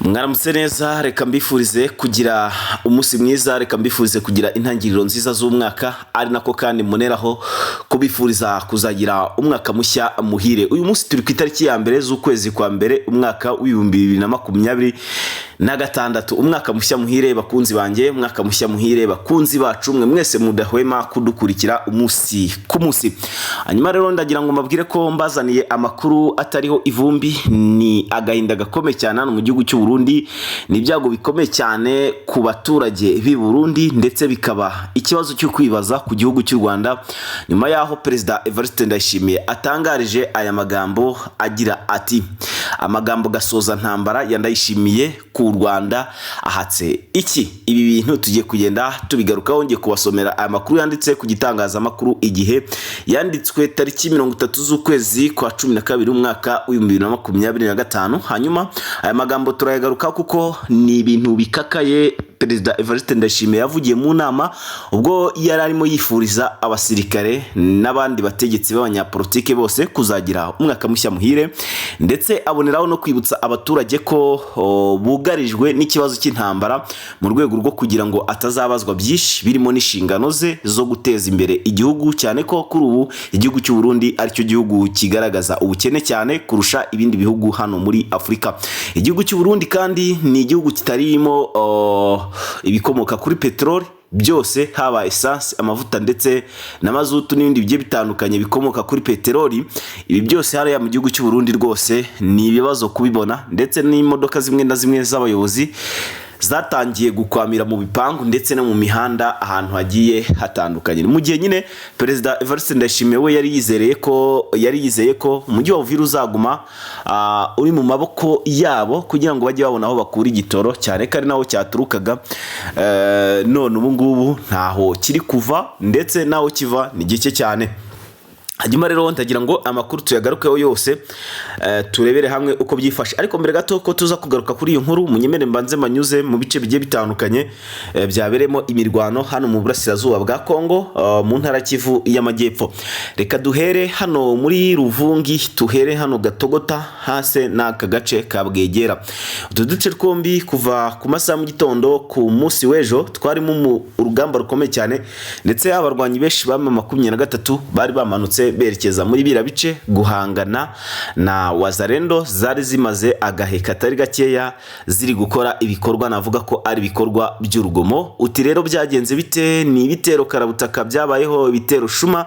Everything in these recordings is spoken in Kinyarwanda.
Mwaramutse neza, reka mbifurize kugira umunsi mwiza, reka mbifurize kugira intangiriro nziza z'umwaka, ari nako kandi muneraho kubifuriza kuzagira umwaka mushya muhire. Uyu munsi turi ku itariki ya mbere z'ukwezi kwa mbere umwaka w'2026, umwaka mushya muhire bakunzi banjye, umwaka mushya muhire bakunzi bacu mwe mwese mudahwema kudukurikira umunsi ku munsi. Hanyuma rero ndagira ngo mabwire ko mbazaniye amakuru atariho ivumbi, ni agahinda gakomeye cyane hano mu gihugu cy'u Burundi, ni ibyago bikomeye cyane ku baturage b'i Burundi, ndetse bikaba ikibazo cyo kwibaza ku gihugu cy'u Rwanda nyuma yaho Perezida Evariste Ndayishimiye atangarije aya magambo agira ati: amagambo gasoza ntambara ya Ndayishimiye ku Rwanda ahatse iki. Ibi bintu tugiye kugenda tubigarukaho, ngiye kubasomera aya makuru yanditse ku gitangazamakuru Igihe, yanditswe tariki 30 z'ukwezi kwa 12 umwaka w'2025. hanyuma aya magambo turayagaruka kuko ni ibintu bikakaye Perezida Evariste Ndayishimiye yavugiye mu nama ubwo yari arimo yifuriza abasirikare n'abandi bategetsi b'abanyapolitike bose kuzagira umwaka mushya muhire, ndetse aboneraho no kwibutsa abaturage ko bugarijwe n'ikibazo cy'intambara mu rwego rwo kugira ngo atazabazwa byinshi birimo n'inshingano ze zo guteza imbere igihugu, cyane ko kuri ubu igihugu cy'u Burundi aricyo gihugu kigaragaza ubukene cyane kurusha ibindi bihugu hano muri Afurika. Igihugu cy'u Burundi kandi ni igihugu kitarimo ibikomoka kuri peteroli byose, haba essence, amavuta ndetse na mazutu n'ibindi bigiye bitandukanye bikomoka kuri peteroli. Ibi byose hariya mu gihugu cy'u Burundi rwose ni ibibazo kubibona, ndetse n'imodoka zimwe na zimwe z'abayobozi zatangiye gukwamira mu bipangu ndetse no mu mihanda ahantu hagiye hatandukanye. Mu gihe nyine Perezida Evariste Ndayishimiye we yari yizeye ko umujyi wa Uvira uzaguma uri mu maboko yabo kugira ngo bajye babona aho bakura igitoro, cyane ko ari naho cyaturukaga. None ubu ngubu ntaho kiri kuva, ndetse naho kiva ni gike cyane. Hanyuma rero ndagira ngo amakuru tuyagarukeho yose, turebere hamwe uko byifashe. Ariko mbere gato ko tuza kugaruka kuri iyo nkuru, munyemere mbanze manyuze mu bice bigiye bitandukanye byaberemo imirwano hano mu burasirazuba bwa Kongo, mu ntara Kivu y'Amajyepfo. Reka duhere hano muri Ruvungi, tuhere hano Gatogota hase n'aka gace ka Bwegera. Utu duce twombi kuva ku masaha mu gitondo ku munsi w'ejo twarimo mu urugamba rukomeye cyane, ndetse abarwanyi benshi ba M23 bari bamanutse berekeza muri bira bice guhangana na Wazalendo zari zimaze agahe katari gakeya ziri gukora ibikorwa navuga ko ari ibikorwa by'urugomo. Uti rero byagenze bite? Ni ibitero karabutaka byabayeho, ibitero shuma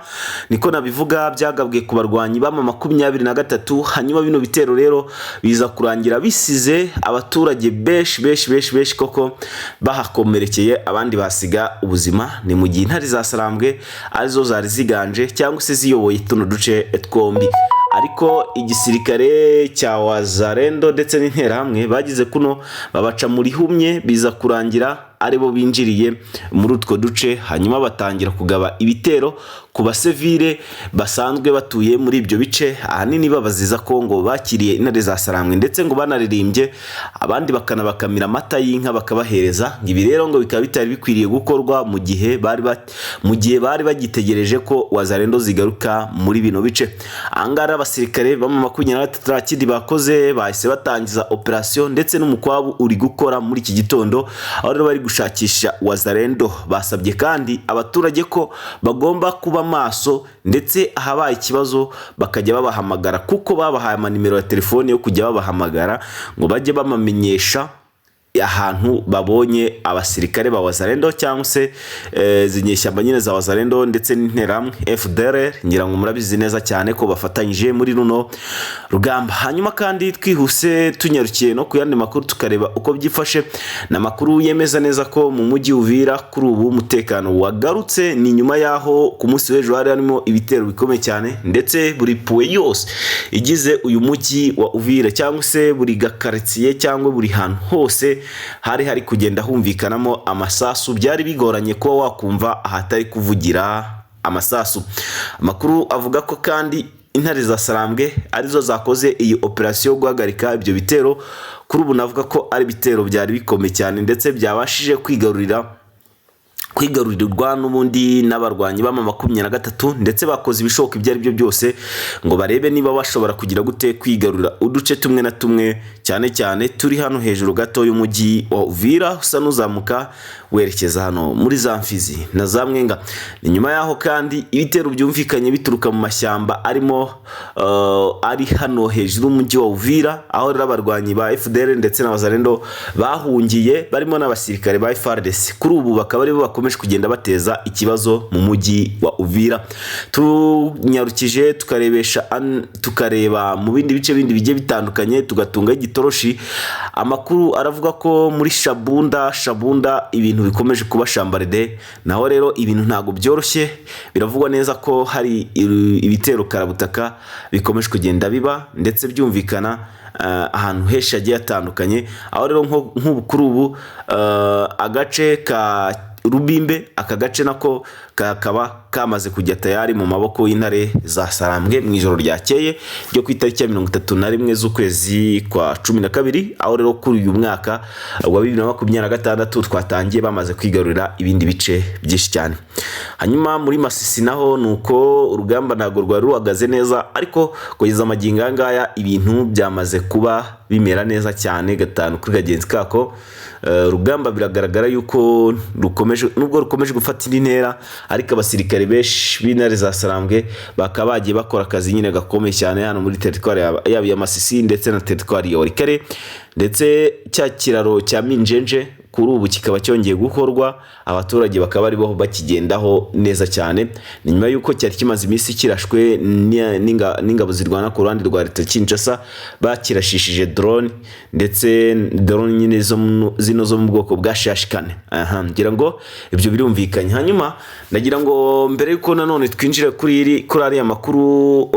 niko nabivuga, byagabwe ku barwanyi ba M23. hanyuma bino bitero rero biza kurangira bisize abaturage beshi koko bahakomerekeye, abandi basiga ubuzima. Ni mu gihe intare za Sarambwe arizo zari ziganje cyangwa se ziyoboye tuno duce twombi. Ariko igisirikare cya Wazalendo ndetse n'interahamwe bagize kuno babaca muri humye, biza kurangira aribo binjiriye muri utwo duce, hanyuma batangira kugaba ibitero ku basivile basanzwe batuye muri ibyo bice, ahanini babaziza ko ngo bakiriye intare za Sarambwe, ndetse ngo banaririmbye abandi bakanabakamira amata y'inka bakabahereza. Ibi rero ngo bikaba bitari bikwiriye gukorwa mu gihe bari bagitegereje ko Wazalendo zigaruka muri bino bice. Angara abasirikare ba M23 bakoze bahise batangiza operation, ndetse n'umukwabu uri gukora muri iki gitondo, aho rero bari gushakisha Wazalendo. Basabye kandi abaturage ko bagomba kuba maso, ndetse ahabaye ikibazo bakajya babahamagara, kuko babahaye amanimero ya telefone yo kujya babahamagara ngo bajye bamamenyesha ahantu babonye abasirikare ba Wazalendo cyangwa se zinyeshyamba nyine za Wazalendo ndetse n'interahamwe FDLR. ngira ngo murabizi neza cyane ko bafatanyije muri runo rugamba. Hanyuma kandi twihuse tunyarukiye no kuyandi makuru tukareba uko byifashe, na makuru yemeza neza ko mu mujyi Uvira kuri ubu umutekano wagarutse. Ni nyuma yaho ku munsi w'ejo hari harimo ibitero bikomeye cyane, ndetse buri puwe yose igize uyu mujyi wa Uvira cyangwa se buri gakaritsiye cyangwa buri hantu hose hari kugenda humvikanamo amasasu. Byari bigoranye kuba wakumva ahatari kuvugira amasasu. Amakuru avuga ko kandi intare za Sarambwe arizo zakoze iyi operation yo guhagarika ibyo bitero. Kuri ubu navuga ko ari bitero byari bikomeye cyane, ndetse byabashije kwigarurira kwigarurirwa n'ubundi n'abarwanyi b'ama 23 ndetse bakoze ibishoboka ibyo ari byo byose ngo barebe niba bashobora kugira gute kwigarurira uduce tumwe na tumwe, cyane cyane turi hano hejuru gato y'umujyi wa Uvira usa n'uzamuka werekeza hano muri za Mfizi na za Mwenga. Ni nyuma yaho kandi ibitero byumvikanye bituruka mu mashyamba arimo ari hano hejuru y'umujyi wa Uvira, aho rero abarwanyi ba FDL ndetse n'abazalendo bahungiye barimo n'abasirikare ba FARDC. Kuri ubu bakaba ari bo bakomeje kugenda bateza ikibazo mu mujyi wa Uvira. Tunyarukije tukareba mu bindi bice bindi bigiye bitandukanye, tugatunga igitoroshi. Amakuru aravuga ko muri Shabunda ibintu bikomeje kuba shambaride, naho rero ibintu ntago byoroshye. Biravugwa neza ko hari ibitero karabutaka bikomeje kugenda biba ndetse byumvikana ahantu henshi hagiye hatandukanye, aho rero nk'ubukuru ubu agace ka Rubimbe, aka gace nako kakaba kamaze kujya tayari mu maboko y'intare za Sarambwe mu ijoro ryakeye ryo ku itariki ya 31 z'ukwezi kwa 12, aho rero kuri uyu mwaka wa 2026 twatangiye bamaze kwigarurira ibindi bice byinshi cyane. Hanyuma muri Masisi naho nuko urugamba ntago rwari ruhagaze neza, ariko kugeza amagingo ngaya ibintu byamaze kuba bimera neza cyane gatanu kuri gagenzi kako. Rugamba biragaragara yuko nubwo rukomeje gufata intera, ariko abasirikare benshi b'intare za Sarambwe bakaba bagiye bakora akazi nyine gakomeye cyane hano muri territoire yaba ya Masisi ndetse na territoire ya Walikare, ndetse cya kiraro cya Minjenje kuri ubu kikaba cyongeye gukorwa, abaturage bakaba ari bo bakigendaho neza cyane. Ni nyuma yuko cyari kimaze iminsi kirashwe n'ingabo zirwana ku ruhande rwa leta Kinshasa, bakirashishije drone, ndetse drone nyine zino zo mu bwoko bwa Shashikane. Ngira ngo ibyo birumvikanye. Hanyuma ndagira ngo mbere yuko nanone twinjire kuri ariya makuru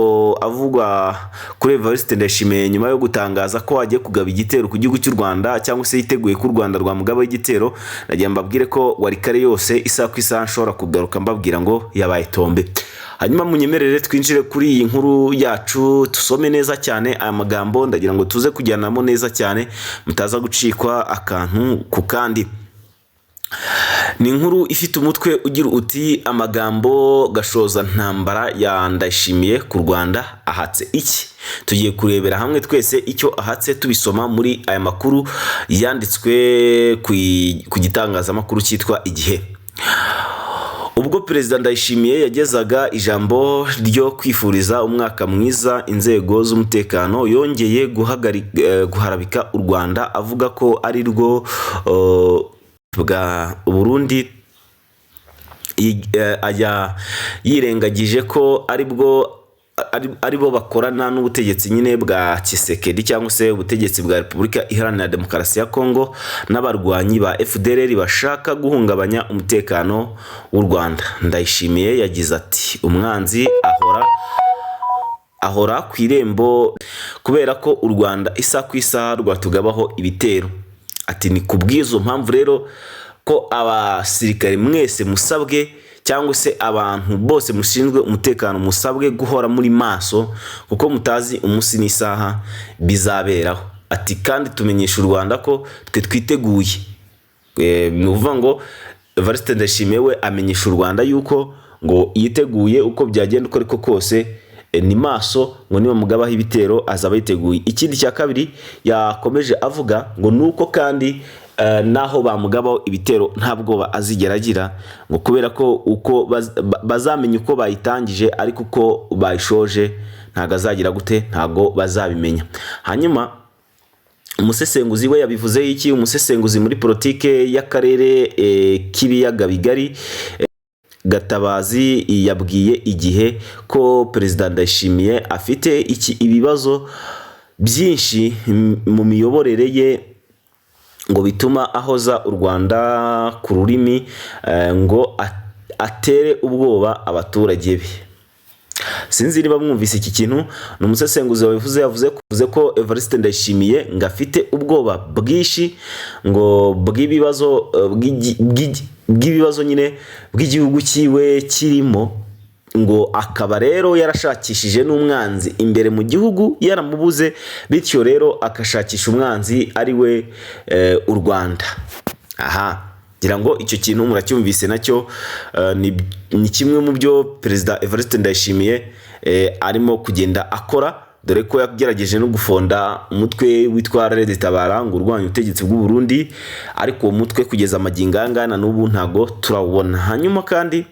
avugwa kuri Evariste Ndayishimiye nyuma yo gutangaza ko agiye kugaba igitero ku gihugu cy'u Rwanda, cyangwa se yiteguye ku Rwanda rwa mugaba igitero, nagiye mbabwire ko Walikare yose isaha ku isaha nshobora kugaruka mbabwira ngo yabaye tombe. Hanyuma munyemerere twinjire kuri iyi nkuru yacu, tusome neza cyane aya magambo, ndagira ngo tuze kujyanamo neza cyane mutaza gucikwa akantu ku kandi. Ni inkuru ifite umutwe ugira uti amagambo gashoza ntambara ya Ndayishimiye ku Rwanda ahatse iki. Tugiye kurebera hamwe twese icyo ahatse, tubisoma muri aya makuru yanditswe ku gitangazamakuru cyitwa Igihe. Ubwo Perezida Ndayishimiye yagezaga ijambo ryo kwifuriza umwaka mwiza inzego z'umutekano, yongeye guharabika u Rwanda avuga ko ari rwo bwa Burundi, yirengagije ko aribo bakorana n'ubutegetsi nyine bwa Tshisekedi, cyangwa se ubutegetsi bwa Repubulika Iharanira Demokarasi ya Kongo n'abarwanyi ba FDLR bashaka guhungabanya umutekano w'u Rwanda. Ndayishimiye yagize ati umwanzi ahora ku irembo kubera ko u Rwanda isa ku isaha rwatugabaho ibitero. Ati ni kubwizo mpamvu rero ko abasirikare mwese musabwe, cyangwa se abantu bose mushinzwe umutekano musabwe guhora muri maso, kuko mutazi umunsi n'isaha bizaberaho. Ati kandi tumenyesha u Rwanda ko twe twiteguye. Ni uvuga ngo Evariste Ndayishimiye we amenyesha u Rwanda yuko ngo yiteguye uko byagenda uko ariko kose, ni maso ngo niba mugabaho ibitero azaba yiteguye. Ikindi cya kabiri yakomeje avuga ngo nuko kandi naho bamugabaho ibitero ntabwo azigeragira, ngo kubera ko uko bazamenya uko bayitangije, ariko uko bayishoje ntago azagira gute, ntago bazabimenya. Hanyuma umusesenguzi we yabivuze iki? Umusesenguzi muri politike y'akarere k'ibiyaga bigari Gatabazi yabwiye Igihe ko Perezida Ndayishimiye afite ibibazo byinshi mu miyoborere ye, ngo bituma ahoza u Rwanda ku rurimi, ngo atere ubwoba abaturage be. Sinzi niba mwumvise iki kintu. Ni umusesenguzi yavuze ko Evariste Ndayishimiye ngo afite ubwoba bwinshi, ngo bw'ibibazo nyine bw'igihugu cyiwe kirimo, ngo akaba rero yarashakishije n'umwanzi imbere mu gihugu yaramubuze, bityo rero akashakisha umwanzi ari we u Rwanda. ngira ngo icyo kintu muracyumvise nacyo ni kimwe mu byo Perezida Evariste Ndayishimiye arimo kugenda akora, dore ko yagerageje no gufonda umutwe witwa Red Tabara ngo urwanya ubutegetsi bw'u Burundi, ariko uwo mutwe kugeza amagingo angana n'ubu ntago turawubona. Hanyuma kandi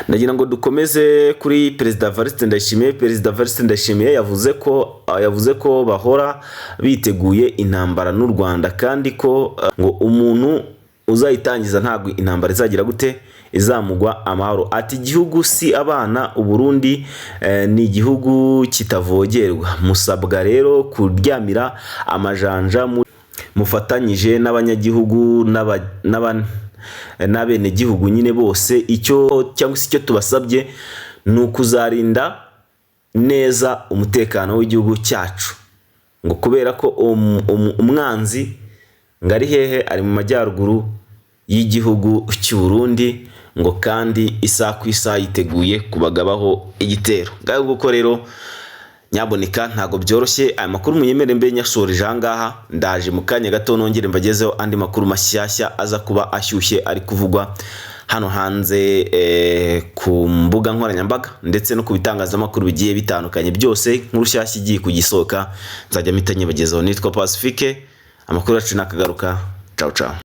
ndagira ngo dukomeze kuri Perezida Evariste Ndayishimiye. Perezida Evariste Ndayishimiye yavuze ko bahora biteguye intambara n'u Rwanda, kandi ko ngo umuntu uzayitangiza ntabwo intambara izagira gute izamugwa amahoro. Ati igihugu si abana, u Burundi ni igihugu kitavogerwa, musabwa rero kuryamira amajanja mufatanyije n'abanyagihugu n'abenegihugu nyine bose. Icyo cyangwa se icyo tubasabye ni ukuzarinda neza umutekano w'igihugu cyacu, ngo kubera ko umwanzi ngari hehe ari mu majyaruguru y'igihugu cy'u Burundi, ngo kandi isaha ku isaha yiteguye kubagabaho igitero. Ngaho guko rero nyaboneka ntago byoroshye. Aya makuru munyemere mbe nyashoreje ahangaha, ndaje mu kanya gato nongere mbagezeho andi makuru mashyashya aza kuba ashyushye ari kuvugwa hano hanze ku mbuga nkoranyambaga ndetse no ku bitangazamakuru bigiye bitandukanye. Byose nkuru shyashya igiye kugisohoka nzajya mpita nyibagezaho. Nitwa Pacifique, amakuru yacu nakagaruka. Ciao ciao.